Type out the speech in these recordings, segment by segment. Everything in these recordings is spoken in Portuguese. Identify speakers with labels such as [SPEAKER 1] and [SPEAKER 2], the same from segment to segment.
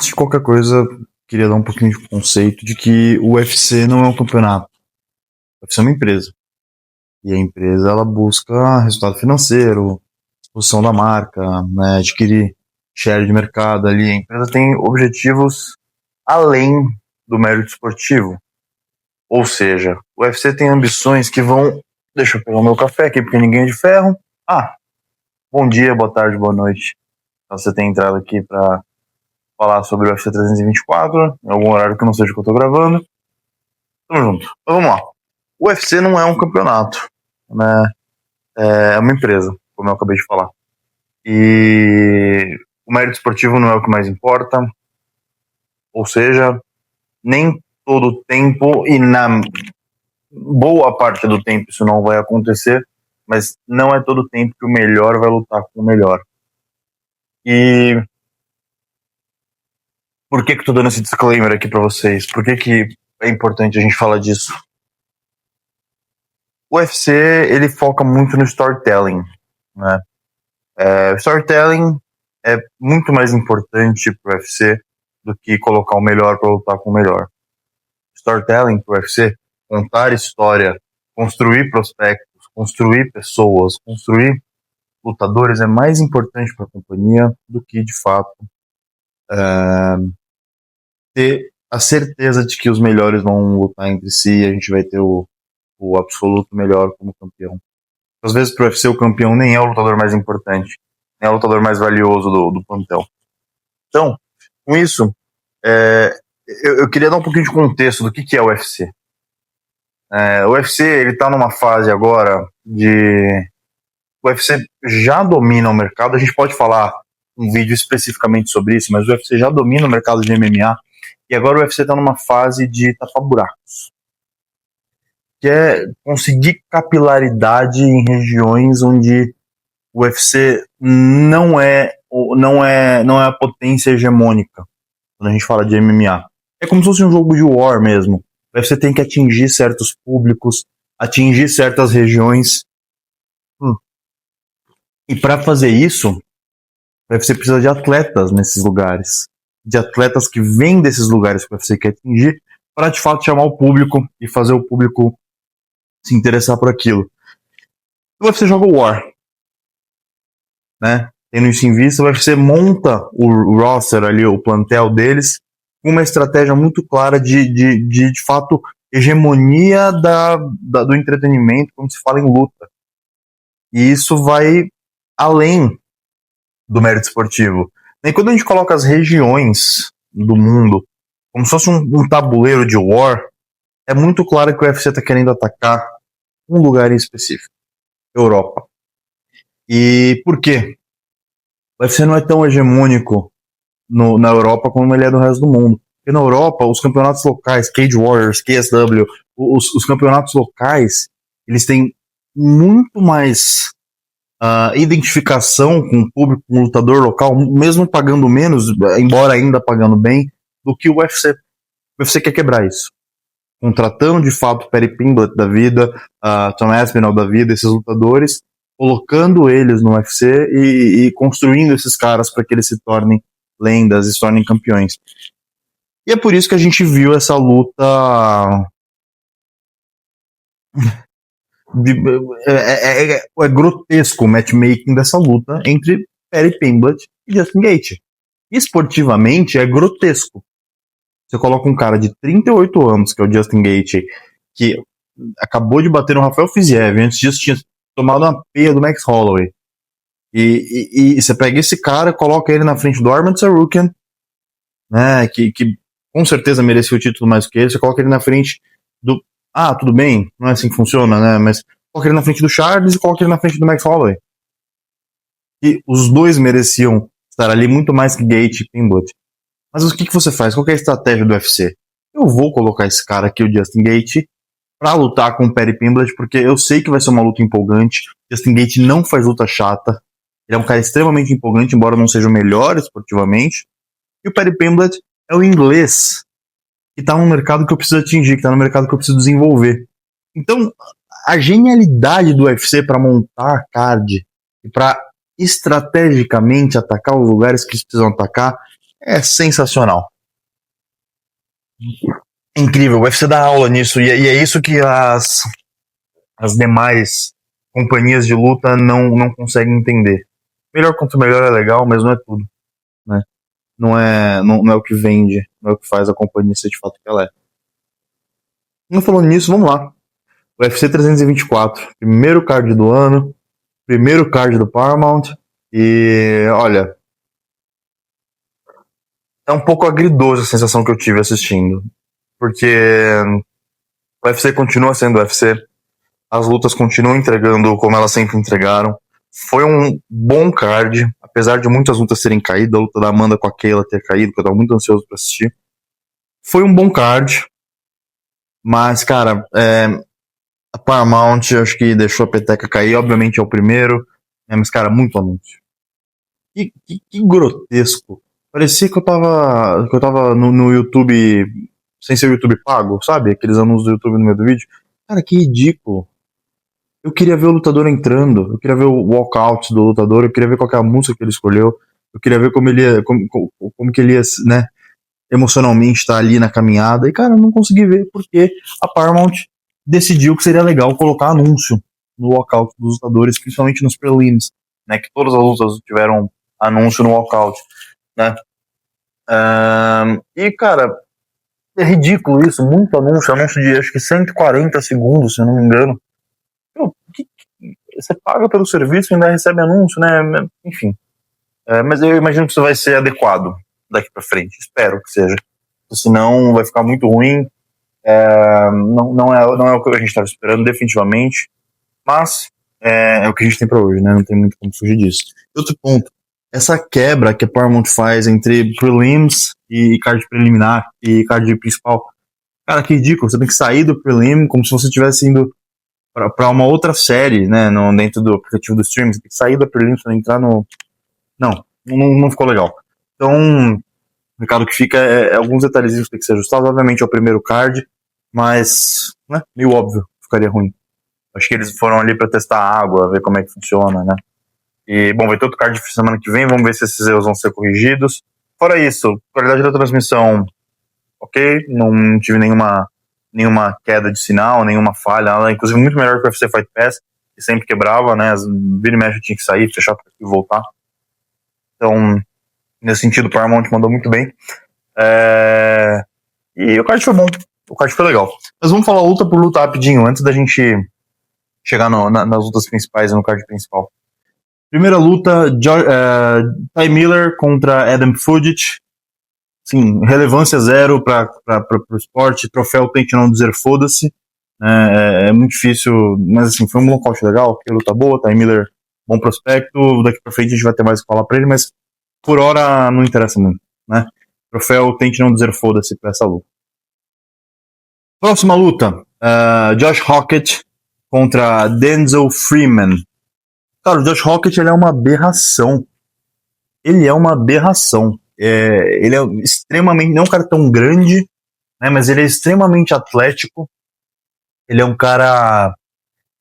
[SPEAKER 1] Antes de qualquer coisa, queria dar um pouquinho de conceito de que o UFC não é um campeonato. O UFC é uma empresa. E a empresa, ela busca resultado financeiro, exposição da marca, né, adquirir share de mercado ali. A empresa tem objetivos além do mérito esportivo. Ou seja, o UFC tem ambições que vão... Deixa eu pegar o meu café aqui, porque ninguém é de ferro. Bom dia, boa tarde, boa noite. Então você tem entrado aqui para falar sobre o UFC 324, em algum horário que não seja o que eu tô gravando. Tamo junto. Então vamos lá. O UFC não é um campeonato, né? É uma empresa, como eu acabei de falar. E o mérito esportivo não é o que mais importa. Ou seja, nem todo o tempo e na boa parte do tempo isso não vai acontecer, mas não é todo o tempo que o melhor vai lutar com o melhor. E por que eu tô dando esse disclaimer aqui pra vocês? Por que é importante a gente falar disso? O UFC, ele foca muito no storytelling, né? O storytelling é muito mais importante pro UFC do que colocar o melhor para lutar com o melhor. Storytelling pro UFC, contar história, construir prospectos, construir pessoas, construir lutadores é mais importante para a companhia do que, de fato, ter a certeza de que os melhores vão lutar entre si e a gente vai ter o absoluto melhor como campeão. Às vezes, pro UFC, o campeão nem é o lutador mais importante, nem é o lutador mais valioso do plantel. Então, com isso, eu queria dar um pouquinho de contexto do que é o UFC. O UFC, ele tá numa fase agora de... O UFC já domina o mercado, a gente pode falar um vídeo especificamente sobre isso, mas o UFC já domina o mercado de MMA, e agora o UFC tá numa fase de tapar buracos. Que é conseguir capilaridade em regiões onde o UFC não é a potência hegemônica quando a gente fala de MMA. É como se fosse um jogo de war mesmo. O UFC tem que atingir certos públicos, atingir certas regiões. E para fazer isso, o UFC precisa de atletas nesses lugares. De atletas que vêm desses lugares que o UFC quer atingir, para de fato chamar o público e fazer o público se interessar por aquilo. O UFC joga o War, né? Tendo isso em vista, o UFC monta o roster ali, o plantel deles, com uma estratégia muito clara de fato, hegemonia do entretenimento, quando se fala em luta. E isso vai além do mérito esportivo. E quando a gente coloca as regiões do mundo como se fosse um tabuleiro de war, é muito claro que o UFC está querendo atacar um lugar em específico. Europa. E por quê? O UFC não é tão hegemônico na Europa como ele é no resto do mundo. Porque na Europa, os campeonatos locais, Cage Warriors, KSW, os campeonatos locais, eles têm muito mais identificação com o público, com o lutador local, mesmo pagando menos, embora ainda pagando bem, do que o UFC. O UFC quer quebrar isso. Contratando de fato Perry Pimblett da vida, Tom Aspinall da vida, esses lutadores, colocando eles no UFC e construindo esses caras para que eles se tornem lendas e se tornem campeões. E é por isso que a gente viu essa luta é grotesco o matchmaking dessa luta entre Perry Pimblett e Justin Gaethje. Esportivamente é grotesco. Você coloca um cara de 38 anos, que é o Justin Gaethje, que acabou de bater no Rafael Fiziev, antes disso tinha tomado uma peia do Max Holloway. E você pega esse cara, coloca ele na frente do Arman Tsarukyan, né, que com certeza merecia o título mais que ele, você coloca ele na frente do... tudo bem, não é assim que funciona, né, mas coloca ele na frente do Charles e coloca ele na frente do Max Holloway. E os dois mereciam estar ali muito mais que Gaethje e Pimblett. Mas o que você faz? Qual que é a estratégia do UFC? Eu vou colocar esse cara aqui, o Justin Gaethje, pra lutar com o Perry Pimblett, porque eu sei que vai ser uma luta empolgante. Justin Gaethje não faz luta chata. Ele é um cara extremamente empolgante, embora não seja o melhor esportivamente. E o Perry Pimblett é o inglês, que tá no mercado que eu preciso atingir, que tá no mercado que eu preciso desenvolver. Então, a genialidade do UFC para montar a card e para estrategicamente atacar os lugares que eles precisam atacar É sensacional. Incrível, o UFC dá aula nisso, e é isso que as demais companhias de luta não conseguem entender. Melhor quanto melhor é legal, mas não é tudo, né? Não é o que vende, não é o que faz a companhia ser de fato o que ela é. Não falando nisso, vamos lá. O UFC 324, primeiro card do ano, primeiro card do Paramount, e olha, é um pouco agridoce a sensação que eu tive assistindo, porque o UFC continua sendo o UFC, as lutas continuam entregando como elas sempre entregaram. Foi um bom card, apesar de muitas lutas terem caído, a luta da Amanda com a Kayla ter caído, que eu tava muito ansioso pra assistir. Foi um bom card, mas, cara, a Paramount acho que deixou a peteca cair, obviamente é o primeiro, mas, cara, muito anúncio. Que grotesco. Parecia que eu tava no YouTube, sem ser o YouTube pago, sabe? Aqueles anúncios do YouTube no meio do vídeo. Cara, que ridículo. Eu queria ver o lutador entrando, eu queria ver o walkout do lutador, eu queria ver qual que é a música que ele escolheu, eu queria ver como ele ia, como que ele ia, né, emocionalmente estar ali na caminhada. E, cara, eu não consegui ver porque a Paramount decidiu que seria legal colocar anúncio no walkout dos lutadores, principalmente nos prelims, né, que todas as lutas tiveram anúncio no walkout, né. E, cara, é ridículo isso, muito anúncio de acho que 140 segundos, se eu não me engano. Pô, você paga pelo serviço e ainda recebe anúncio, né? Enfim. Mas eu imagino que isso vai ser adequado daqui pra frente. Espero que seja. Senão vai ficar muito ruim. Não é o que a gente estava esperando, definitivamente. Mas é o que a gente tem pra hoje, né? Não tem muito como fugir disso. Outro ponto. Essa quebra que a Paramount faz entre prelims e card preliminar e card principal. Cara, que ridículo. Você tem que sair do prelim como se você estivesse indo pra uma outra série, né, dentro do aplicativo do streaming. Você tem que sair da prelim pra entrar no... Não ficou legal. Então, o recado que fica alguns detalhezinhos que tem que ser ajustados. Obviamente é o primeiro card, mas, né, meio óbvio, ficaria ruim. Acho que eles foram ali pra testar a água, ver como é que funciona, né. E, bom, vai ter outro card semana que vem, vamos ver se esses erros vão ser corrigidos. Fora isso, qualidade da transmissão, ok, não tive nenhuma queda de sinal, nenhuma falha, nada, inclusive muito melhor que o UFC Fight Pass, que sempre quebrava, né, vira e mexe tinha que sair, fechar e voltar. Então, nesse sentido, o Paramount mandou muito bem. E o card foi bom, o card foi legal. Mas vamos falar luta por luta rapidinho, antes da gente chegar nas lutas principais, no card principal. Primeira luta, Ty Miller contra Adam Fugic. Sim, relevância zero para o esporte, troféu tente não dizer foda-se. É muito difícil, mas assim, foi um lockout legal, que luta boa, Ty Miller, bom prospecto, daqui pra frente a gente vai ter mais o que falar pra ele, mas por hora não interessa muito, né? Troféu tente não dizer foda-se pra essa luta. Próxima luta, Josh Hockett contra Denzel Freeman. Cara, o Josh Hockett ele é uma aberração. Ele é uma aberração. Ele é extremamente, não é um cara tão grande, né, mas ele é extremamente atlético. Ele é um cara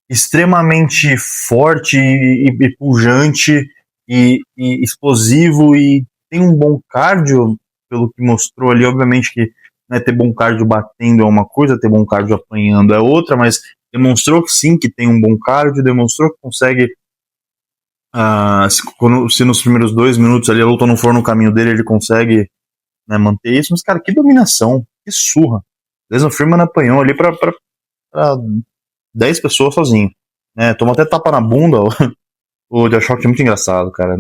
[SPEAKER 1] extremamente forte e pujante e explosivo e tem um bom cardio, pelo que mostrou ali. Obviamente que, né, ter bom cardio batendo é uma coisa, ter bom cardio apanhando é outra, mas demonstrou que sim, que tem um bom cardio, demonstrou que consegue, se nos primeiros 2 minutos ali a luta não for no caminho dele, ele consegue, né, manter isso. Mas, cara, que dominação, que surra. Jason Freeman apanhou ali pra 10 pessoas sozinho, né? Tomou até tapa na bunda. O Josh Hockett é muito engraçado, cara.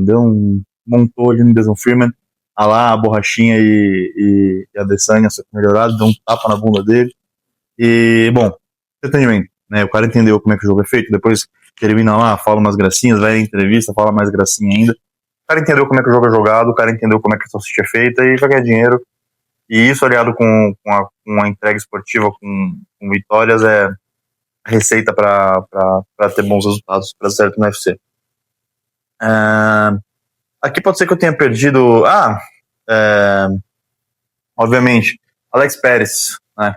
[SPEAKER 1] Montou ali no Jason Freeman, a borrachinha e a Adesanya, só que melhorado, deu um tapa na bunda dele. E, bom, entretenimento, né? O cara entendeu como é que o jogo é feito, depois termina lá, fala umas gracinhas, vai em entrevista, fala mais gracinha ainda. O cara entendeu como é que o jogo é jogado, o cara entendeu como é que a salsicha é feita e vai ganhar dinheiro. E isso, aliado com a entrega esportiva, com vitórias, é receita para ter bons resultados, para certo no UFC. Aqui pode ser que eu tenha perdido. Obviamente, Alex Pérez, né?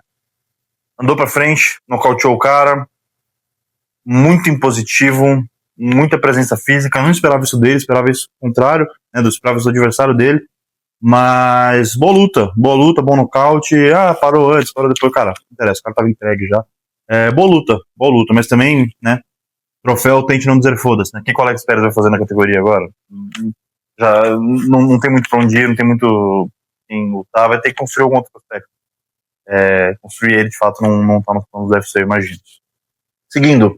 [SPEAKER 1] Andou para frente, nocauteou o cara, muito impositivo, muita presença física. Não esperava isso dele, esperava isso ao contrário, né? Esperava isso do adversário dele. Mas boa luta, bom nocaute. Parou antes, parou depois, cara, não interessa, o cara tava entregue já. Boa luta, mas também, né, troféu tente não dizer foda-se, né? O que o Alex Pérez vai fazer na categoria agora? Já não tem muito pra onde ir, não tem muito em lutar, vai ter que construir algum outro prospecto. Construir ele, de fato, não tá nos planos do UFC, eu imagino. Seguindo,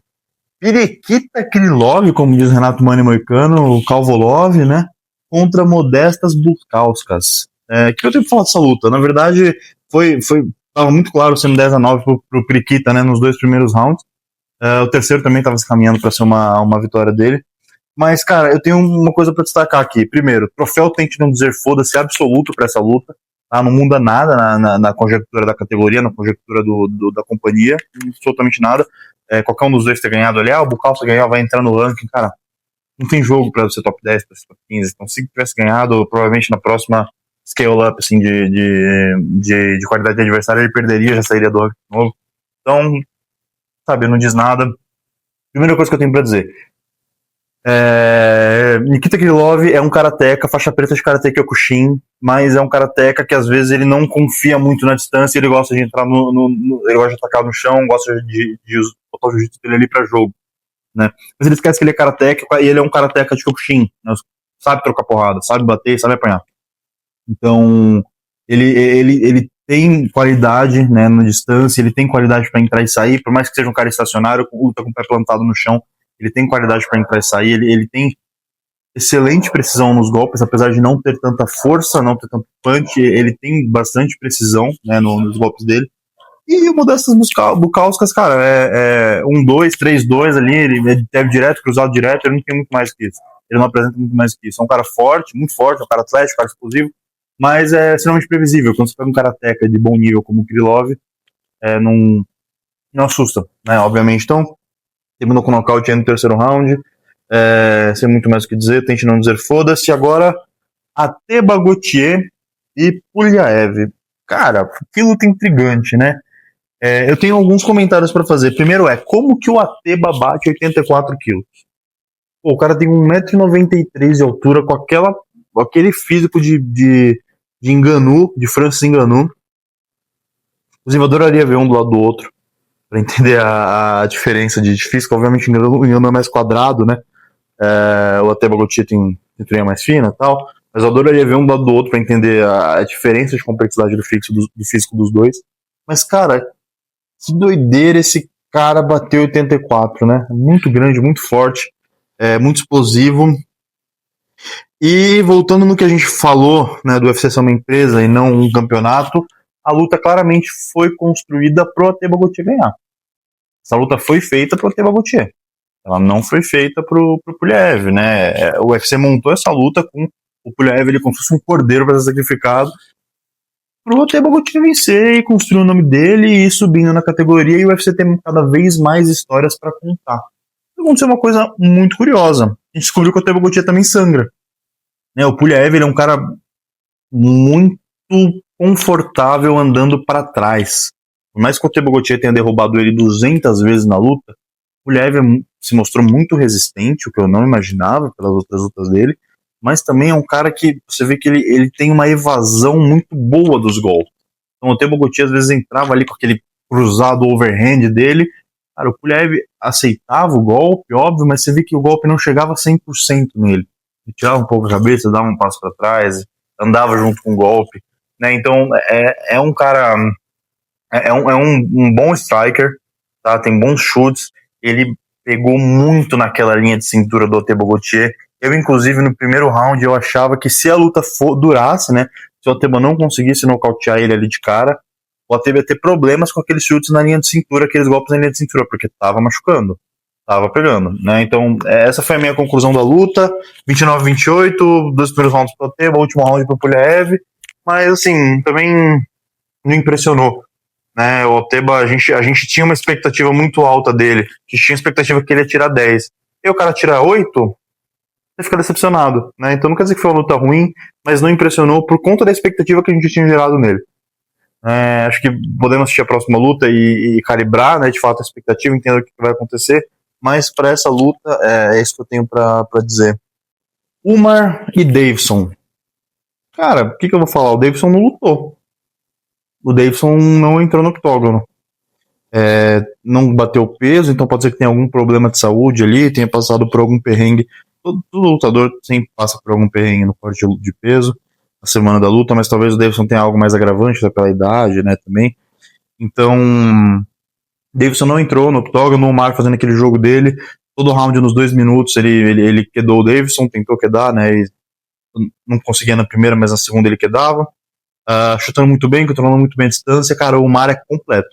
[SPEAKER 1] Periquita Krylov, como diz Renato Mani Moicano, o Calvolov, né? Contra Modestas Bukauskas. Que eu tenho que falar dessa luta? Na verdade, tava muito claro sendo 10-9 pro Periquita, né? Nos 2 primeiros rounds. O terceiro também estava se caminhando para ser uma vitória dele. Mas, cara, eu tenho uma coisa para destacar aqui. Primeiro, troféu tente não dizer foda-se absoluto para essa luta. Tá? Não muda nada na conjectura da categoria, na conjectura da companhia. Absolutamente nada. Qualquer um dos dois ter ganhado ali, o Bukauskas ganhar, vai entrar no ranking, cara. Não tem jogo para ser top 10, para ser top 15. Então, se tivesse ganhado, provavelmente na próxima scale-up assim, de qualidade de adversário, ele perderia, já sairia do ranking de novo. Então, sabe, não diz nada. Primeira coisa que eu tenho pra dizer. Nikita Krylov é um karateca, faixa preta de Karate Kyokushin, mas é um karateca que às vezes ele não confia muito na distância, ele gosta de entrar ele gosta de atacar no chão, gosta de botar o jiu-jitsu dele ali pra jogo, né? Mas ele esquece que ele é karateca e ele é um karateca de Kyokushin, né? Sabe trocar porrada, sabe bater, sabe apanhar. Então, ele tem qualidade, né, na distância, ele tem qualidade para entrar e sair, por mais que seja um cara estacionário, luta com o pé plantado no chão, ele tem qualidade para entrar e sair, ele tem excelente precisão nos golpes, apesar de não ter tanta força, não ter tanto punch, ele tem bastante precisão, né, nos golpes dele. E o Modestas Bukauskas, cara, 1-2, 3-2 ali, ele deve direto, cruzado direto, ele não tem muito mais que isso. Ele não apresenta muito mais que isso. É um cara forte, muito forte, é um cara atlético, um cara explosivo, mas é extremamente previsível. Quando você pega um karateca de bom nível como o Krylov, não assusta, né, obviamente. Então, terminou com nocaute no terceiro round, sem muito mais o que dizer, tente não dizer foda-se. Agora, Ateba Gauthier e Puliaev. Cara, que luta intrigante, né? Eu tenho alguns comentários para fazer. Primeiro como que o Ateba bate 84 quilos? O cara tem 1,93 m de altura, com aquele físico de Ngannou, de Francis Ngannou. Inclusive, eu adoraria ver um do lado do outro, para entender a diferença de físico. Obviamente, o Ngannou é mais quadrado, né? O Ateba Gauthier tem cinturinha mais fina e tal. Mas eu adoraria ver um do lado do outro para entender a diferença de complexidade do físico dos dois. Mas, cara, que doideira esse cara bateu 84, né? Muito grande, muito forte, muito explosivo. E voltando no que a gente falou, né, do UFC ser uma empresa e não um campeonato, a luta claramente foi construída pro Ateba Gauthier ganhar. Essa luta foi feita pro Ateba Gauthier. Ela não foi feita pro Puliaev, né? O UFC montou essa luta com o Puliaev ele como se fosse um cordeiro para ser sacrificado pro Ateba Gauthier vencer e construir o nome dele e ir subindo na categoria, e o UFC tem cada vez mais histórias para contar. Aconteceu uma coisa muito curiosa. A gente descobriu que o Ateba Gauthier também sangra. Né? O Puliaev ele é um cara muito confortável andando para trás. Por mais que o Ateba Gauthier tenha derrubado ele 200 vezes na luta, o Puliaev se mostrou muito resistente, o que eu não imaginava pelas outras lutas dele, mas também é um cara que você vê que ele tem uma evasão muito boa dos golpes. Então o Ateba Gauthier às vezes entrava ali com aquele cruzado overhand dele, cara, o Puliaev aceitava o golpe, óbvio, mas você vê que o golpe não chegava 100% nele. Ele tirava um pouco a cabeça, dava um passo para trás, andava junto com o golpe, né? Então é um cara, um bom striker, tá? Tem bons chutes, ele pegou muito naquela linha de cintura do Ateba Gauthier. Eu, inclusive, no primeiro round, eu achava que se a luta durasse, né, se o Ateba não conseguisse nocautear ele ali de cara, o Ateba ia ter problemas com aqueles chutes na linha de cintura, aqueles golpes na linha de cintura, porque tava machucando, tava pegando, né? Então, essa foi a minha conclusão da luta. 29-28, 2 primeiros rounds pro Ateba, último round pro Puliaev, mas, assim, também não impressionou. Né, o Ateba, a gente tinha uma expectativa muito alta dele. A gente tinha a expectativa que ele ia tirar 10. E o cara tira 8, você fica decepcionado. Né? Então não quer dizer que foi uma luta ruim, mas não impressionou por conta da expectativa que a gente tinha gerado nele. Acho que podemos assistir a próxima luta e calibrar, né, de fato, a expectativa, entender o que vai acontecer. Mas para essa luta, é isso que eu tenho para dizer. Umar e Deiveson. Cara, o que eu vou falar? O Davidson não lutou. O Davidson não entrou no octógono. Não bateu peso, então pode ser que tenha algum problema de saúde ali, tenha passado por algum perrengue. Todo lutador sempre passa por algum perrengue no corte de peso, na semana da luta, mas talvez o Davidson tenha algo mais agravante, né, pela idade, né, também. Então, Davidson não entrou no octógono, o Omar fazendo aquele jogo dele, todo round nos 2 minutos ele quedou o Davidson, tentou quedar, né, e não conseguia na primeira, mas na segunda ele quedava. Chutando muito bem, controlando muito bem a distância, cara, o Omar é completo.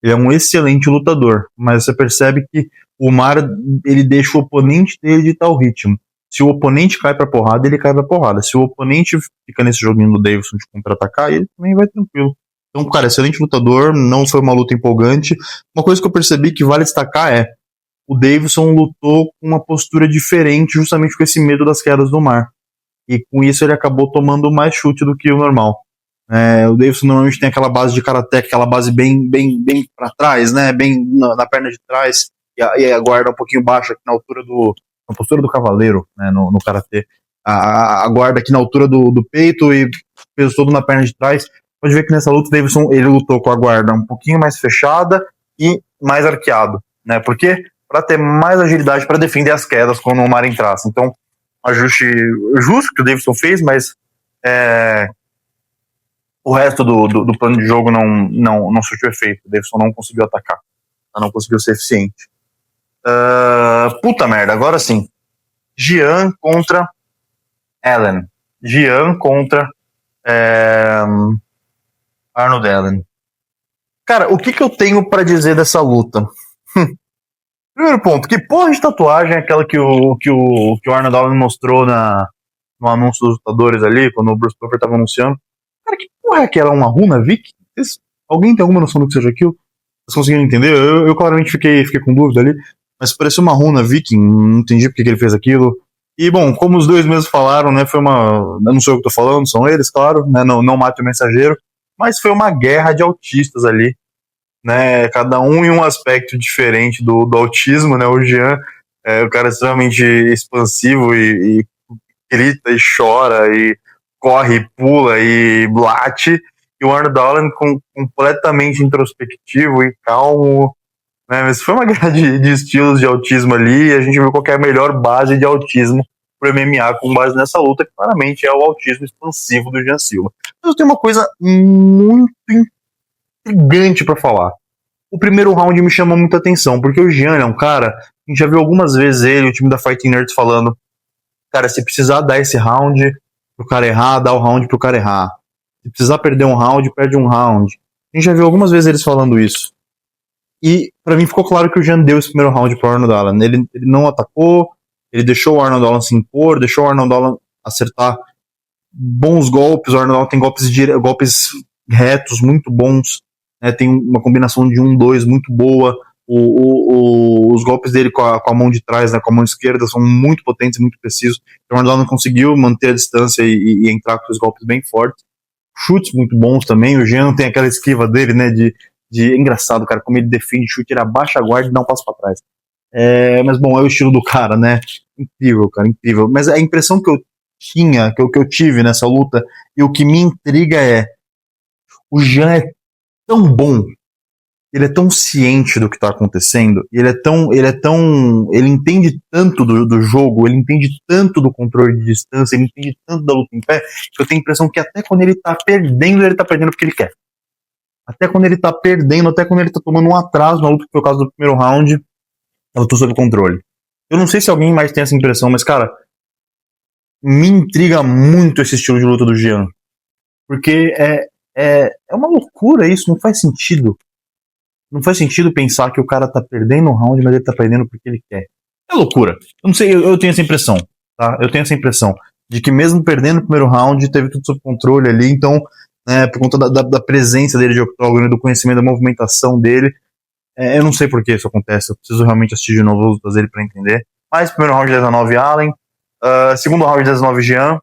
[SPEAKER 1] Ele é um excelente lutador, mas você percebe que o Omar, ele deixa o oponente dele de tal ritmo. Se o oponente cai pra porrada, ele cai pra porrada. Se o oponente fica nesse joguinho do Davidson de contra-atacar, ele também vai tranquilo. Então, cara, excelente lutador, não foi uma luta empolgante. Uma coisa que eu percebi que vale destacar é o Davidson lutou com uma postura diferente, justamente com esse medo das quedas do Omar. E com isso ele acabou tomando mais chute do que o normal. O Davidson normalmente tem aquela base de karatê, aquela base bem para trás, né? Bem na perna de trás, e a guarda um pouquinho baixa, aqui na postura do cavaleiro, né? No karatê. A guarda aqui na altura do peito e peso todo na perna de trás. Pode ver que nessa luta o Davidson ele lutou com a guarda um pouquinho mais fechada e mais arqueado, né? Porque para ter mais agilidade para defender as quedas quando o Omar entrasse. Então, ajuste justo que o Davidson fez, mas o resto do plano de jogo não surtiu efeito. O Davidson não conseguiu atacar. Não conseguiu ser eficiente. Puta merda, agora sim. Gian contra Allen. Gian contra Arnold Allen. Cara, o que eu tenho pra dizer dessa luta? Primeiro ponto, que porra de tatuagem é aquela que o Arnold Allen mostrou no anúncio dos lutadores ali, quando o Bruce Buffer tava anunciando? Cara, que porra é aquela? Uma runa Vic? Alguém tem alguma noção do que seja aquilo? Vocês conseguiram entender? Eu claramente fiquei com dúvida ali, mas parecia uma runa viking, não entendi porque que ele fez aquilo. E, bom, como os dois mesmos falaram, né, foi uma... Eu não sei o que eu tô falando, são eles, claro, né, não mate o mensageiro, mas foi uma guerra de autistas ali, né, cada um em um aspecto diferente do autismo, né, o Jean o cara extremamente expansivo e grita e chora e corre, pula e late, e o Arnold Allen completamente introspectivo e calmo, né? Mas foi uma guerra de estilos de autismo ali, e a gente viu qual é a melhor base de autismo pro MMA com base nessa luta, que claramente é o autismo expansivo do Jean Silva. Mas eu tenho uma coisa muito intrigante para falar. O primeiro round me chamou muita atenção, porque o Jean é um cara, a gente já viu algumas vezes ele, o time da Fighting Nerds falando, cara, se precisar dar esse round pro cara errar, dá o round pro cara errar. Se precisar perder um round, perde um round. A gente já viu algumas vezes eles falando isso. E pra mim ficou claro que o Jean deu esse primeiro round pro Arnold Allen. Ele não atacou, ele deixou o Arnold Allen se impor, deixou o Arnold Allen acertar bons golpes. O Arnold Allen tem golpes retos muito bons, né? Tem uma combinação de 1-2 muito boa. Os golpes dele com a mão de trás, né, com a mão esquerda, são muito potentes, muito precisos. O Arnold Allen conseguiu manter a distância e entrar com os golpes bem fortes. Chutes muito bons também. O Jean tem aquela esquiva dele, né, de engraçado, cara, como ele defende chute, ele abaixa a guarda e dá um passo para trás. Mas bom, é o estilo do cara, né? Incrível, cara, incrível. Mas a impressão que eu tinha, que eu tive nessa luta, e o que me intriga é o Jean é tão bom, ele é tão ciente do que tá acontecendo, ele entende tanto do jogo, ele entende tanto do controle de distância, ele entende tanto da luta em pé, que eu tenho a impressão que até quando ele tá perdendo porque ele quer. Até quando ele tá perdendo, até quando ele tá tomando um atraso na luta, que foi o caso do primeiro round, eu tô sob controle. Eu não sei se alguém mais tem essa impressão, mas, cara, me intriga muito esse estilo de luta do Jean. Porque é uma loucura isso, não faz sentido. Não faz sentido pensar que o cara tá perdendo um round, mas ele tá perdendo porque ele quer. É loucura. Eu não sei, eu tenho essa impressão, tá? Eu tenho essa impressão de que mesmo perdendo o primeiro round, teve tudo sob controle ali, então, por conta da presença dele de octógono e do conhecimento da movimentação dele, eu não sei por que isso acontece, eu preciso realmente assistir de novo as lutas dele pra entender. Mas primeiro round 19 Allen, segundo round 19 Jean,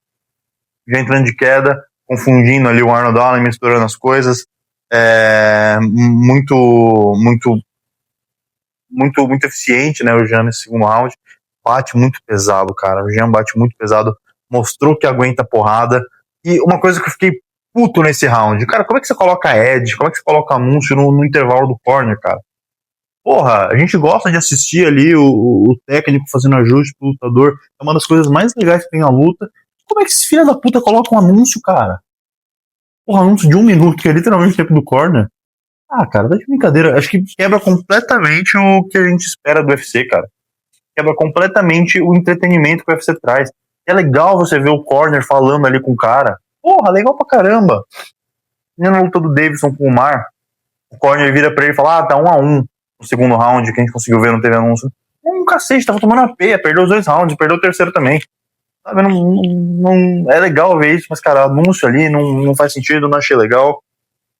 [SPEAKER 1] já entrando de queda, confundindo ali o Arnold Allen, misturando as coisas, muito eficiente, né, o Jean nesse segundo round, bate muito pesado, cara, o Jean bate muito pesado, mostrou que aguenta porrada, E uma coisa que eu fiquei puto nesse round, cara, como é que você coloca Edge, como é que você coloca anúncio no intervalo do corner, cara? Porra, a gente gosta de assistir ali o técnico fazendo ajuste pro lutador, é uma das coisas mais legais que tem na luta. Como é que esse filho da puta coloca um anúncio, cara? Porra, anúncio de 1 minuto, que é literalmente o tempo do corner. Ah, cara, tá de brincadeira. Acho que quebra completamente o que a gente espera do UFC, cara. Quebra completamente o entretenimento que o UFC traz. É legal você ver o corner falando ali com o cara. Porra, legal pra caramba. E na luta do Davidson com o Mar, o corner vira pra ele e fala: ah, tá 1-1 no segundo round, que a gente conseguiu ver, não teve anúncio. Cacete, tava tomando a peia, perdeu os 2 rounds, perdeu o terceiro também. Sabe, é legal ver isso, mas, cara, anúncio ali não faz sentido, não achei legal.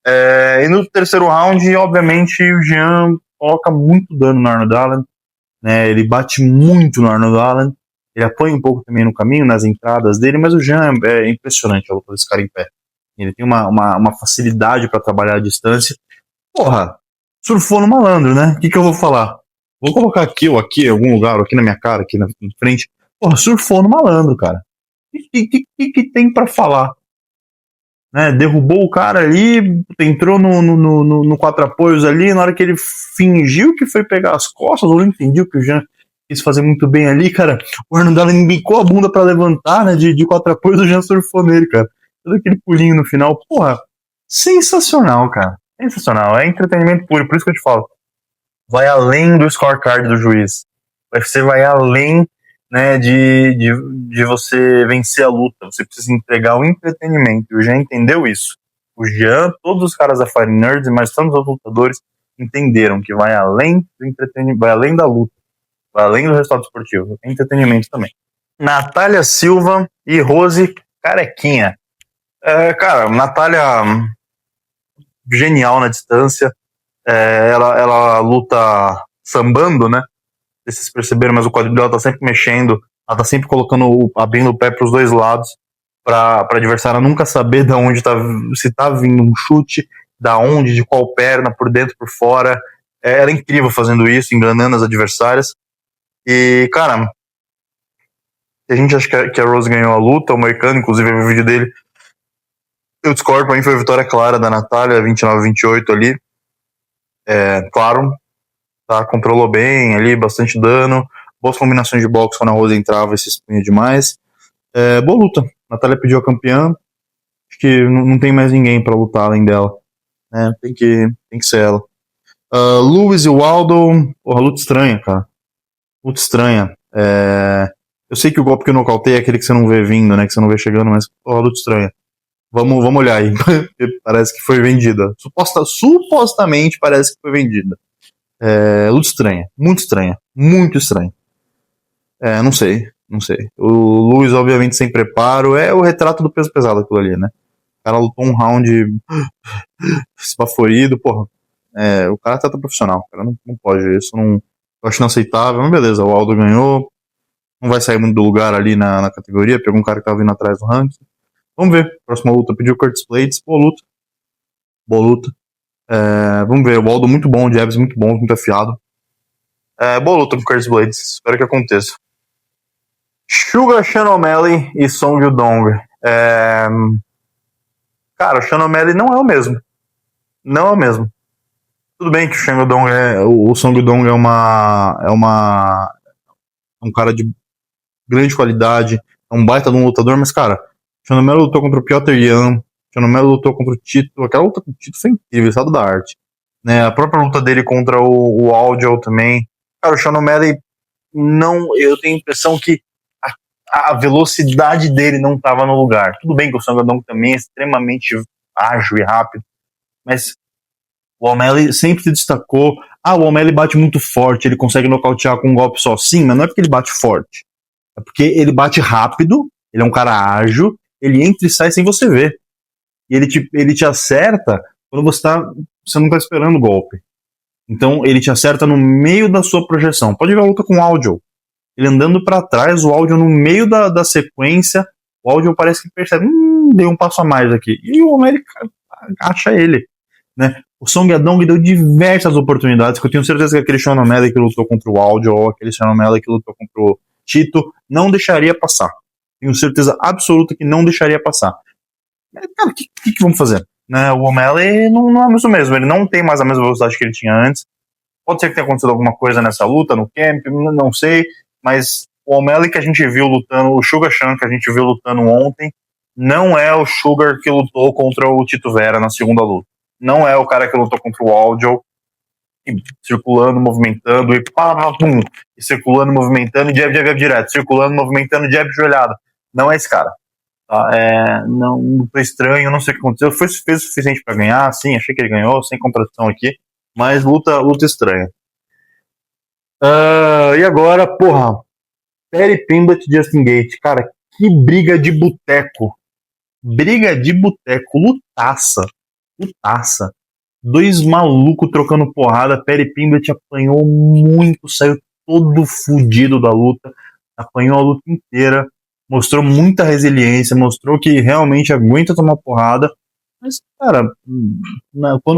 [SPEAKER 1] E no terceiro round, obviamente, o Jean coloca muito dano no Arnold Allen, né? Ele bate muito no Arnold Allen, ele apanha um pouco também no caminho, nas entradas dele, mas o Jean é impressionante a luta desse cara em pé. Ele tem uma facilidade para trabalhar à distância. Porra, surfou no malandro, né? O que eu vou falar? Vou colocar aqui ou aqui, em algum lugar, ou aqui na minha cara, aqui na frente. Porra, surfou no malandro, cara. O que tem pra falar? Né, derrubou o cara ali, entrou no quatro apoios ali, na hora que ele fingiu que foi pegar as costas, ou não entendi o que o Jean quis fazer muito bem ali, cara. O Arnold Allen embicou a bunda pra levantar, né, de quatro apoios, o Jean surfou nele, cara. Todo aquele pulinho no final, porra, sensacional, cara. Sensacional, é entretenimento puro, por isso que eu te falo. Vai além do scorecard do juiz. O UFC vai além, né, de você vencer a luta. Você precisa entregar o entretenimento. E o Jean entendeu isso. O Jean, todos os caras da Fighting Nerds, mas todos os lutadores entenderam que vai além do entretenimento, vai além da luta, vai além do resultado esportivo. É entretenimento também. Natália Silva e Rose Carequinha. Cara, Natália genial na distância. Ela luta sambando, né? Vocês perceberam, mas o quadril dela tá sempre mexendo, ela tá sempre abrindo o pé pros dois lados, pra adversária nunca saber de onde tá, se tá vindo um chute, da onde, de qual perna, por dentro, por fora. Ela é incrível fazendo isso, enganando as adversárias. E, cara, a gente acha que a Rose ganhou a luta, o Moicano, inclusive, eu vi o vídeo dele. Eu discordo, pra mim foi a vitória clara da Natália, 29-28 ali. Claro, tá, controlou bem ali, bastante dano, boas combinações de boxe quando a Rose entrava e se expunha demais. Boa luta. Natália pediu a campeã, acho que não tem mais ninguém pra lutar além dela, né? Tem que ser ela. Lewis e Waldo, porra, luta estranha, cara. Luta estranha. Eu sei que o golpe que eu nocautei é aquele que você não vê vindo, né? Que você não vê chegando, mas, porra, luta estranha. Vamos olhar aí. Parece que foi vendida. Supostamente parece que foi vendida. Luta estranha. Muito estranha. Muito estranha. Não sei. O Luiz, obviamente, sem preparo. É o retrato do peso pesado aquilo ali, né? O cara lutou um round esbaforido, porra. O cara tá profissional. O cara não pode. Isso não. Eu acho inaceitável. Mas beleza, o Aldo ganhou. Não vai sair muito do lugar ali na categoria. Pegou um cara que tava vindo atrás do ranking. Vamos ver. Próxima luta. Pediu Curtis Blades. Boa luta. Vamos ver. O Aldo muito bom. Jabs muito bom. Muito afiado. Boa luta com Curtis Blades. Espero que aconteça. Sugar Sean O'Malley e Song Yudong. Cara, o Sean O'Malley não é o mesmo. Não é o mesmo. Tudo bem que o Sean Yudong o Song Yudong é um cara de grande qualidade, é um baita de um lutador, mas, cara, o Sean O'Malley lutou contra o Piotr Jan, o Sean O'Malley lutou contra o Tito, aquela luta com o Tito foi incrível, estado da arte. Né? A própria luta dele contra o Aljo também. Cara, o Sean O'Malley eu tenho a impressão que a velocidade dele não estava no lugar. Tudo bem que o Song Yudong também é extremamente ágil e rápido, mas o O'Malley sempre se destacou. O O'Malley bate muito forte, ele consegue nocautear com um golpe só. Sim, mas não é porque ele bate forte. É porque ele bate rápido, ele é um cara ágil, ele entra e sai sem você ver. E ele te acerta quando você não tá esperando o golpe. Então ele te acerta no meio da sua projeção. Pode ver a luta com o Aljo. Ele andando para trás, o Aljo no meio da sequência, o Aljo parece que percebe, dei um passo a mais aqui. E o O'Malley acha ele. Né? O Song Yadong deu diversas oportunidades, que eu tenho certeza que aquele Sean O'Malley que lutou contra o Aljo, ou aquele Sean O'Malley que lutou contra o Tito, não deixaria passar. Tenho certeza absoluta que não deixaria passar. Cara, o que vamos fazer? Né, o O'Malley não é mais o mesmo, ele não tem mais a mesma velocidade que ele tinha antes. Pode ser que tenha acontecido alguma coisa nessa luta, no camp, não sei, mas o O'Malley que a gente viu lutando, o Sugar Sean que a gente viu lutando ontem, não é o Sugar que lutou contra o Tito Vera na segunda luta. Não é o cara que lutou contra o Aljo, circulando, movimentando, e pá, pum, e circulando, movimentando, e jab, jab, jab direto, circulando, movimentando, jab, joelhada. Não é esse cara. Tá? Não foi estranho, não sei o que aconteceu. Fez o suficiente para ganhar, sim, achei que ele ganhou, sem contradição aqui, mas luta estranha. E agora, porra, Perry Pimblett e Justin Gate, cara, que briga de boteco. Briga de boteco, lutaça. Lutaça. Dois malucos trocando porrada. Perry Pimblett apanhou muito, saiu todo fudido da luta, apanhou a luta inteira, mostrou muita resiliência, mostrou que realmente aguenta tomar porrada. Mas, cara,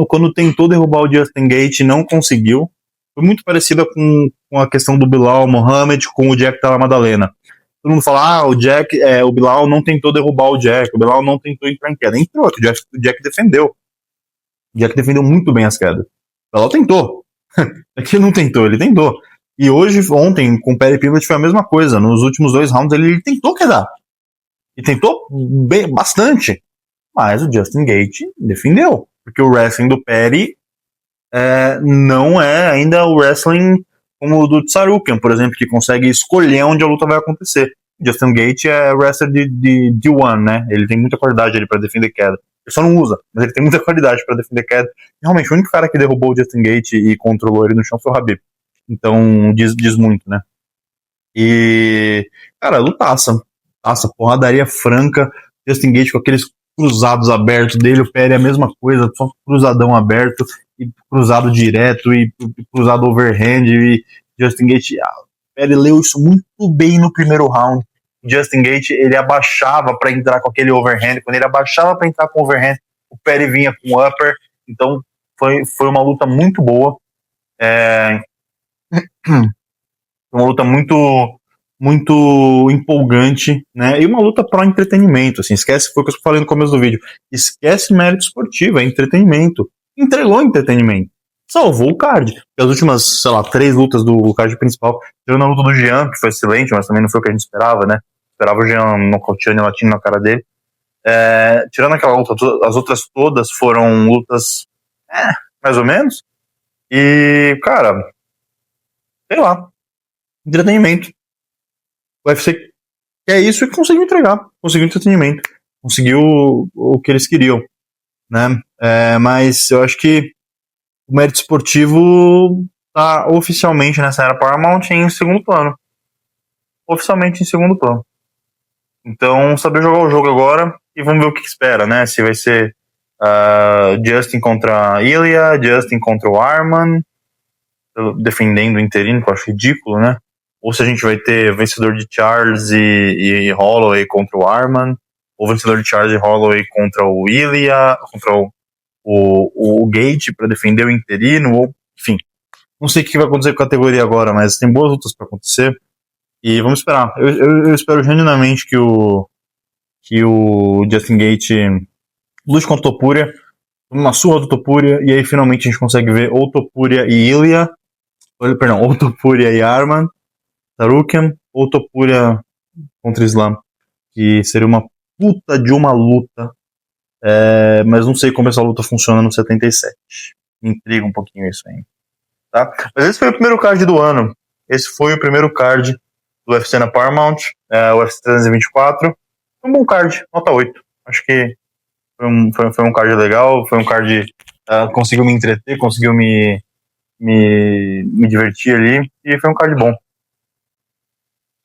[SPEAKER 1] quando tentou derrubar o Justin Gate, não conseguiu. Foi muito parecida com a questão do Bilal Mohamed com o Jack Della Madalena. Todo mundo fala, o Bilal não tentou derrubar o Jack, o Bilal não tentou entrar em queda. Entrou, o Jack defendeu. O Jack defendeu muito bem as quedas. O Bilal tentou. Aqui não tentou, ele tentou. E ontem, com o Perry Pimblett foi a mesma coisa. Nos últimos 2 rounds ele tentou quedar. E tentou bastante. Mas o Justin Gate defendeu. Porque o wrestling do Perry não é ainda o wrestling como o do Tsarukian, por exemplo, que consegue escolher onde a luta vai acontecer. O Justin Gate é wrestler de D1, né? Ele tem muita qualidade ali para defender queda. Ele só não usa, mas ele tem muita qualidade para defender queda. Realmente, o único cara que derrubou o Justin Gate e controlou ele no chão foi o Khabib. Então, diz muito, né? E, cara, lutaça. Porradaria franca. Justin Gate com aqueles cruzados abertos dele, o Perry é a mesma coisa, só cruzadão aberto, e cruzado direto, e cruzado overhand, e Justin Gate, o Perry leu isso muito bem no primeiro round. Justin Gate, ele abaixava para entrar com aquele overhand, quando ele abaixava para entrar com overhand, o Perry vinha com upper, então foi uma luta muito boa. Uma luta muito empolgante, né? E uma luta pro entretenimento, assim, esquece, foi o que eu falei no começo do vídeo, esquece mérito esportivo, é entretenimento. Entregou entretenimento. Salvou o card. As últimas, sei lá, 3 lutas do card principal, tirando a luta do Jean, que foi excelente, mas também não foi o que a gente esperava, né? Esperava o Jean nocauteando e latindo na cara dele. Tirando aquela luta, as outras todas foram lutas mais ou menos. E, cara, sei lá, entretenimento. O UFC quer isso e conseguiu entregar. Conseguiu entretenimento. Conseguiu o que eles queriam. Né? Mas eu acho que o mérito esportivo está oficialmente nessa era Paramount em segundo plano. Oficialmente em segundo plano. Então, saber jogar o jogo agora e vamos ver o que espera, né? Se vai ser Justin contra Ilya, Justin contra o Arman, defendendo o interino, que eu acho ridículo, né? Ou se a gente vai ter vencedor de Charles e Holloway contra o Arman, ou vencedor de Charles e Holloway contra o Ilya, contra o Gate para defender o interino, ou enfim. Não sei o que vai acontecer com a categoria agora, mas tem boas lutas para acontecer. E vamos esperar. Eu espero genuinamente que o Justin Gate lute contra o Topuria, uma surra do Topuria, e aí finalmente a gente consegue ver ou Topuria e Ilya, ou Topuria e Arman, Tsarukian, ou Topuria contra Islam, que seria uma puta de uma luta, mas não sei como essa luta funciona no 77. Me intriga um pouquinho isso aí. Tá? Mas esse foi o primeiro card do ano. Esse foi o primeiro card do UFC na Paramount, o UFC 324. Foi um bom card, nota 8. Acho que foi um card legal, foi um card conseguiu me entreter, conseguiu me divertir ali, e foi um card bom.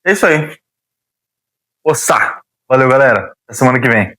[SPEAKER 1] É isso aí. Ossa! Valeu, galera. Até semana que vem.